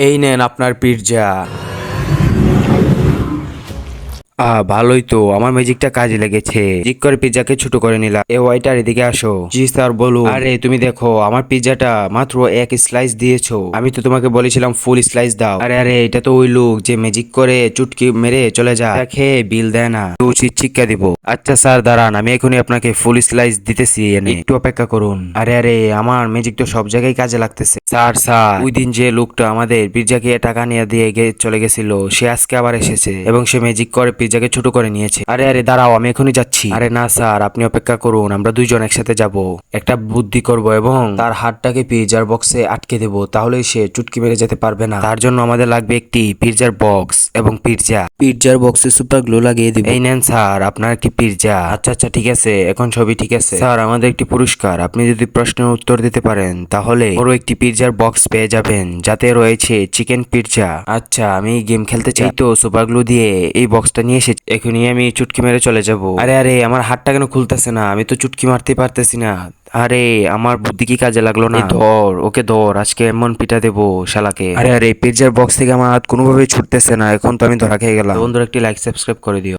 এই নেন আপনার পিৎজা। ভালোই তো, আমার ম্যাজিকটা কাজে লেগেছে। ঠিক করে পিৎজাকে ছোট করে নিলাম। এ ওয়াইটার এদিকে আসো। জি স্যার বলুন। আরে তুমি দেখো, আমার পিৎজাটা মাত্র এক স্লাইস দিয়েছো। আমি তো তোমাকে বলেছিলাম ফুল স্লাইস দাও। আরে আরে, এটা তো ওই লোক যে ম্যাজিক করে চুটকি মেরে চলে যায়, খেয়ে বিল দেয় না, তো উচিত শিক্ষা দিব। আচ্ছা স্যার দাঁড়ান, আমি এখনই আপনাকে ফুল স্লাইস দিতেছি, একটু অপেক্ষা করুন। আরে আরে, আমার ম্যাজিক তো সব জায়গায় কাজে লাগতেছে। স্যার স্যার, ওই দিন যে লোকটা আমাদের পিৎজাকে টাকা নিয়ে দিয়ে চলে গেছিল, সে আজকে আবার এসেছে এবং সে ম্যাজিক করে পিৎজাকে ছোট করে নিয়েছে। আরে আরে দাঁড়াও, আমি এখনই যাচ্ছি। আরে না স্যার, আপনি অপেক্ষা করুন, আমরা দুইজন একসাথে যাব। একটা বুদ্ধি করব এবং তার হাতটাকে পিৎজার বক্সে আটকে দেব, তাহলে সে চুটকি মেরে যেতে পারবে না। তার জন্য আমাদের লাগবে একটি পিৎজার বক্স এবং পিৎজার বক্সে সুপার গ্লু লাগিয়ে দিব। এই নেন স্যার আপনার একটি পিৎজা। আচ্ছা আচ্ছা ঠিক আছে, এখন সবই ঠিক আছে। স্যার আমাদের একটি পুরস্কার, আপনি যদি প্রশ্নের উত্তর দিতে পারেন তাহলে বড় একটি পিৎজার বক্স পেয়ে যাবেন, যাতে রয়েছে চিকেন পিৎজা। আচ্ছা আমি গেম খেলতে চাই, এই তো সুপার গ্লু দিয়ে এই বক্সটা নিয়ে এসে এখনই আমি চুটকি মেরে চলে যাব। আরে আরে, আমার হাতটা কেন খুলতেছে না? আমি তো চুটকি মারতে পারতেছি না। আরে আমার বুদ্ধি কি কাজে লাগলো না? ধর ওকে ধর, আজকে এমন পিটা দেবো শালাকে। আরে আরে, পিৎজার বক্স থেকে আমার হাত কোনোভাবেই ছুটতেছে না, এখন তো আমি ধরা খেয়ে গেলাম। বন্ধুরা একটি লাইক সাবস্ক্রাইব করে দিও।